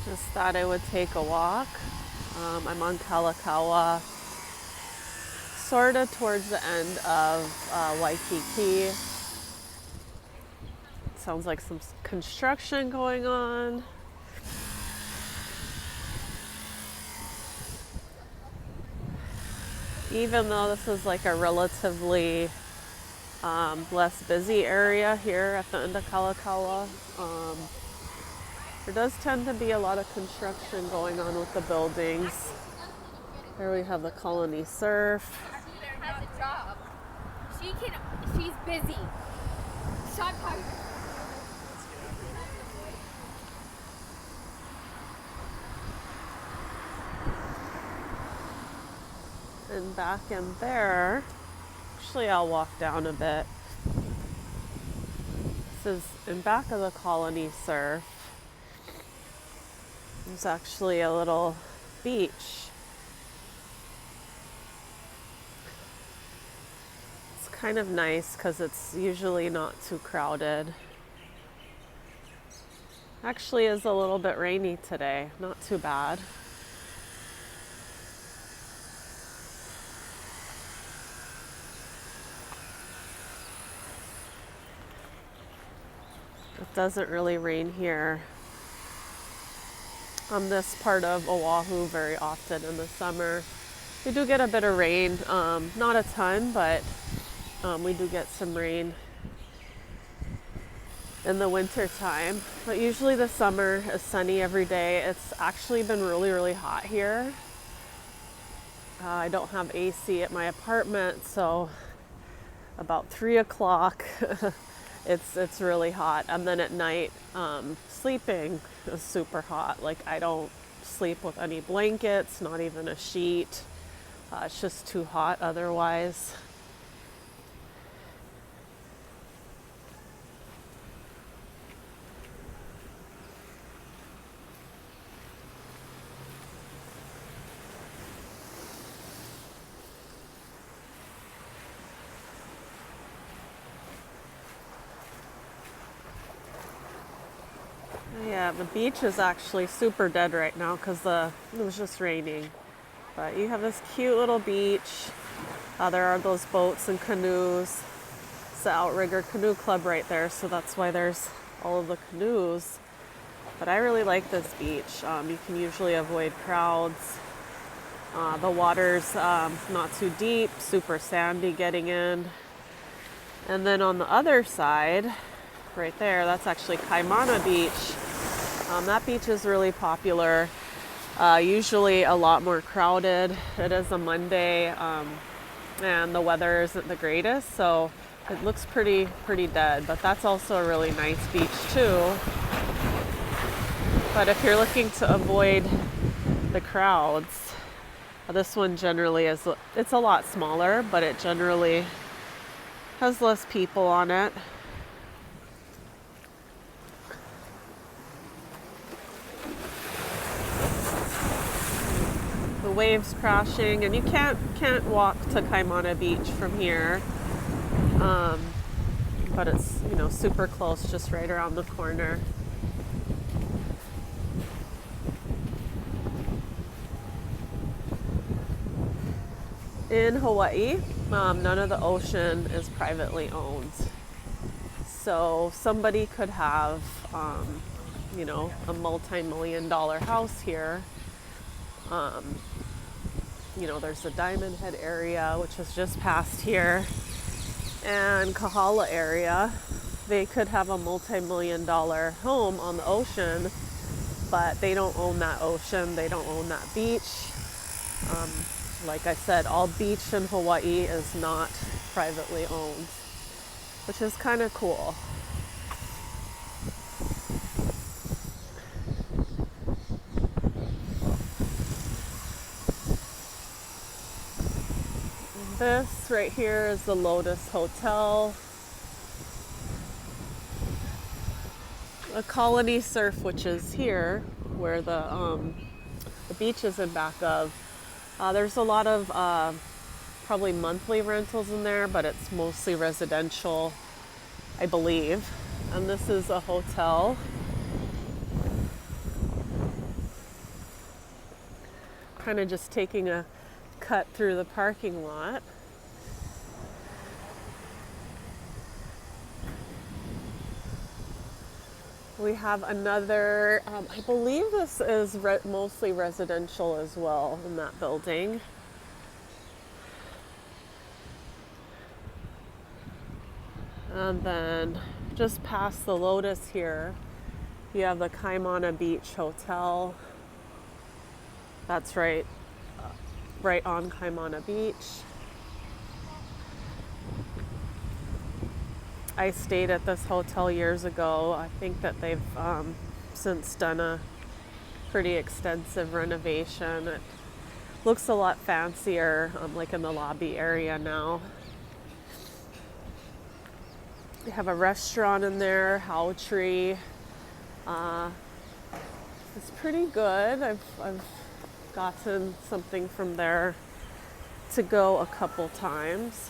Just thought I would take a walk. I'm on Kalakaua, sort of towards the end of Waikiki. Sounds like some construction going on. Even though this is like a relatively less busy area here at the end of Kalakaua, there does tend to be a lot of construction going on with the buildings. Here we have the Colony Surf. She has a job. She's busy. Stop talking. And back in there, actually I'll walk down a bit. This is in back of the Colony Surf. There's actually a little beach. It's kind of nice because it's usually not too crowded. Actually is a little bit rainy today, not too bad. It doesn't really rain here on this part of Oahu very often in the summer. We do get a bit of rain, not a ton, but we do get some rain in the winter time. But usually the summer is sunny every day. It's actually been really, really hot here. I don't have AC at my apartment, so about 3 o'clock it's really hot. And then at night, sleeping is super hot. Like I don't sleep with any blankets, not even a sheet. It's just too hot otherwise. Yeah, the beach is actually super dead right now because it was just raining. But you have this cute little beach. There are those boats and canoes. It's the Outrigger Canoe Club right there, so that's why there's all of the canoes. But I really like this beach. You can usually avoid crowds. The water's not too deep, super sandy getting in. And then on the other side, right there, that's actually Kaimana Beach. That beach is really popular. Usually a lot more crowded. It is a Monday, and the weather isn't the greatest, so it looks pretty dead. But that's also a really nice beach too. But if you're looking to avoid the crowds, this one generally is. It's a lot smaller, but it generally has less people on it. The waves crashing, and you can't walk to Kaimana Beach from here, but it's super close, just right around the corner. In Hawaii, none of the ocean is privately owned, so somebody could have a multi-million-dollar house here. There's the Diamond Head area, which is just past here, and Kahala area. They could have a multi-million-dollar home on the ocean, but they don't own that ocean. They don't own that beach. Like I said, all beach in Hawaii is not privately owned, which is kind of cool. This right here is the Lotus Hotel. The Colony Surf, which is here, where the beach is in back of. There's a lot of probably monthly rentals in there, but it's mostly residential, I believe. And this is a hotel. kind of just taking a cut through the parking lot. We have another, I believe this is mostly residential as well in that building. And then just past the Lotus here, you have the Kaimana Beach Hotel. That's right on Kaimana Beach. I stayed at this hotel years ago. I think that they've since done a pretty extensive renovation. It looks a lot fancier, like in the lobby area now. They have a restaurant in there, How Tree. It's pretty good. I've gotten something from there to go a couple times.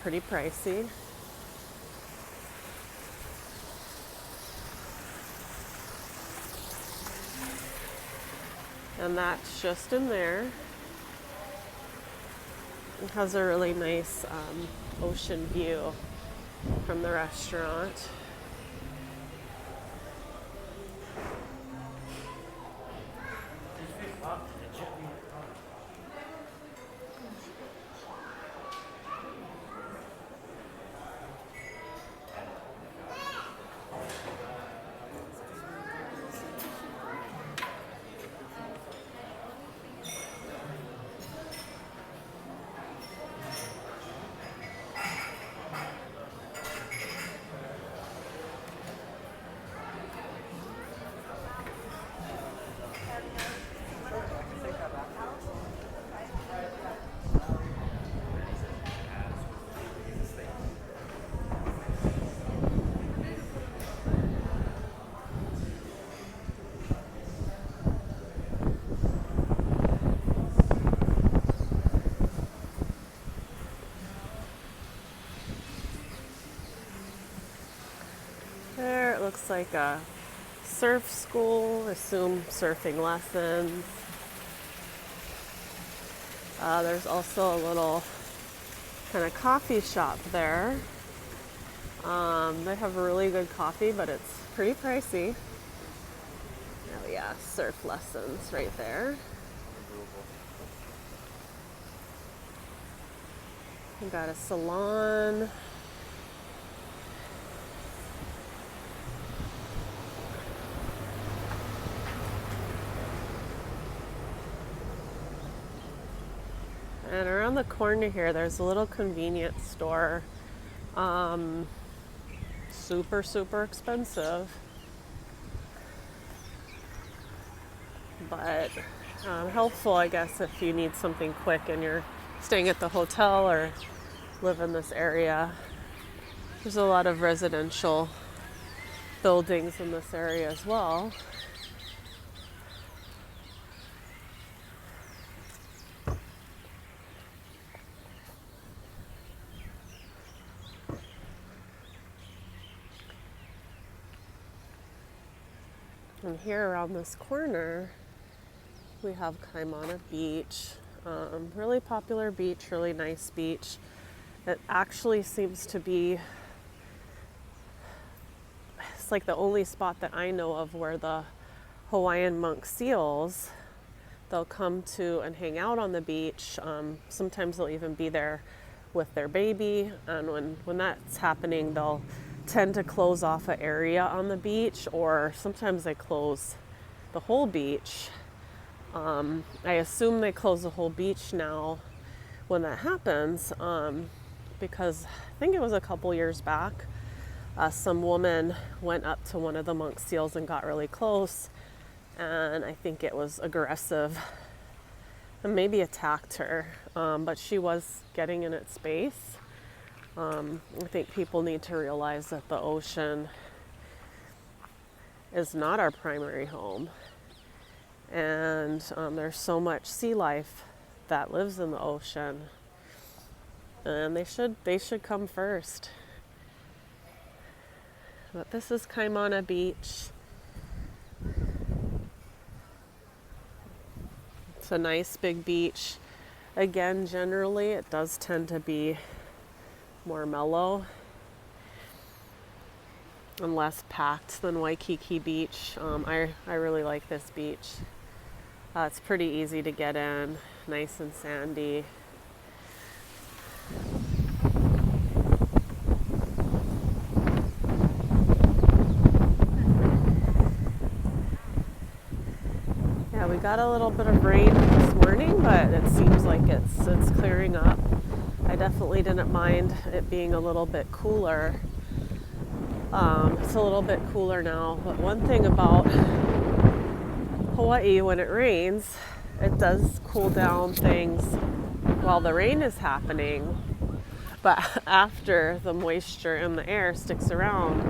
Pretty pricey. And that's just in there. It has a really nice ocean view from the restaurant. There, it looks like a surf school, assume surfing lessons. There's also a little kind of coffee shop there. They have really good coffee, but it's pretty pricey. Oh yeah, surf lessons right there. We got a salon. And around the corner here, there's a little convenience store. Super, super expensive. But helpful, I guess, if you need something quick and you're staying at the hotel or live in this area. There's a lot of residential buildings in this area as well. And here around this corner, we have Kaimana Beach. Really popular beach, really nice beach. It actually seems to be, it's like the only spot that I know of where the Hawaiian monk seals, they'll come to and hang out on the beach. Sometimes they'll even be there with their baby. And when that's happening, they'll tend to close off an area on the beach, or sometimes they close the whole beach. I assume they close the whole beach now when that happens, because I think it was a couple years back, some woman went up to one of the monk seals and got really close, and I think it was aggressive and maybe attacked her, but she was getting in its space. I think people need to realize that the ocean is not our primary home. And there's so much sea life that lives in the ocean. And they should come first. But this is Kaimana Beach. It's a nice big beach. Again, generally it does tend to be more mellow and less packed than Waikiki Beach. I really like this beach. It's pretty easy to get in, nice and sandy. Yeah, we got a little bit of rain this morning, but it seems like it's clearing up. I definitely didn't mind it being a little bit cooler. It's a little bit cooler now, but one thing about Hawaii, when it rains, it does cool down things while the rain is happening, but after the moisture in the air sticks around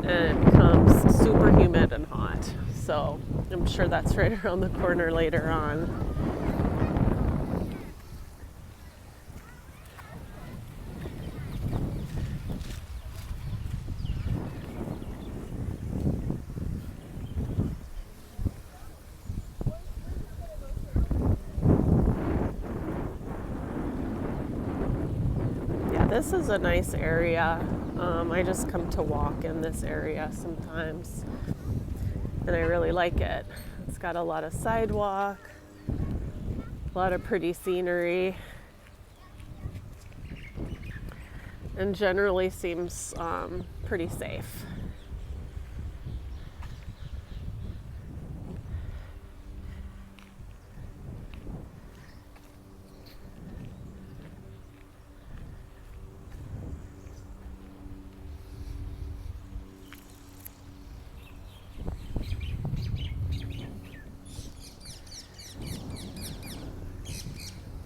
and it becomes super humid and hot. So I'm sure that's right around the corner later on. This is a nice area. I just come to walk in this area sometimes, and I really like it. It's got a lot of sidewalk, a lot of pretty scenery, and generally seems pretty safe.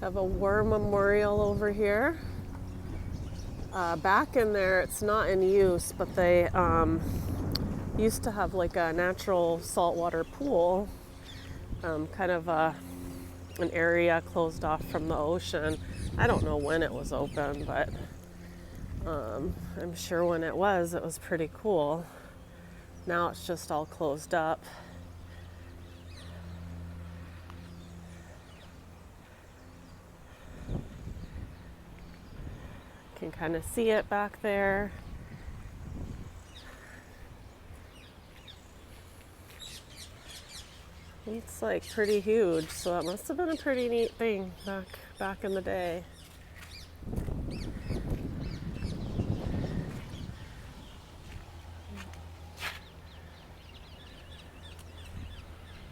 Have a war memorial over here. Back in there, it's not in use, but they used to have like a natural saltwater pool, kind of an area closed off from the ocean. I don't know when it was open, but I'm sure when it was pretty cool. Now it's just all closed up. Can kind of see it back there. It's like pretty huge, so it must have been a pretty neat thing back in the day.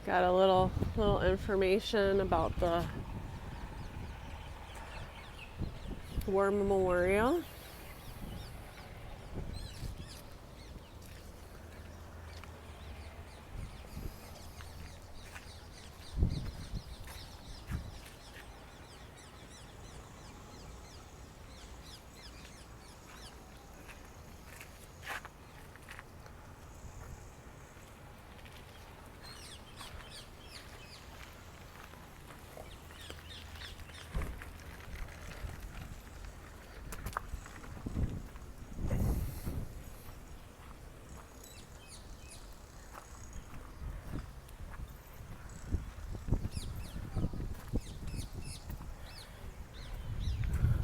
Got a little information about the War Memorial.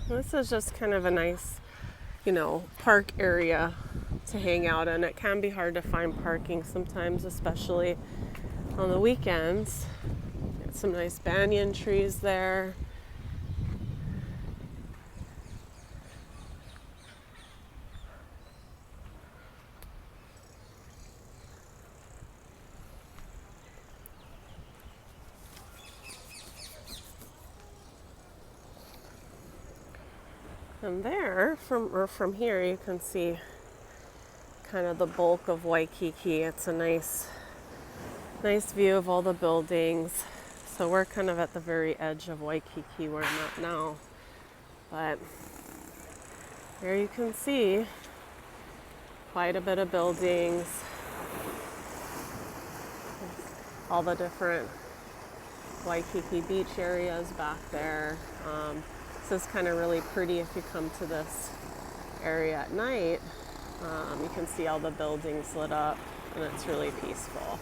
This is just kind of a nice, park area to hang out in. It can be hard to find parking sometimes, especially on the weekends. Got some nice banyan trees there. And there, from here, you can see kind of the bulk of Waikiki. It's a nice view of all the buildings. So we're kind of at the very edge of Waikiki where I'm at now. But there you can see quite a bit of buildings. All the different Waikiki beach areas back there. This is kind of really pretty if you come to this area at night. You can see all the buildings lit up, and it's really peaceful.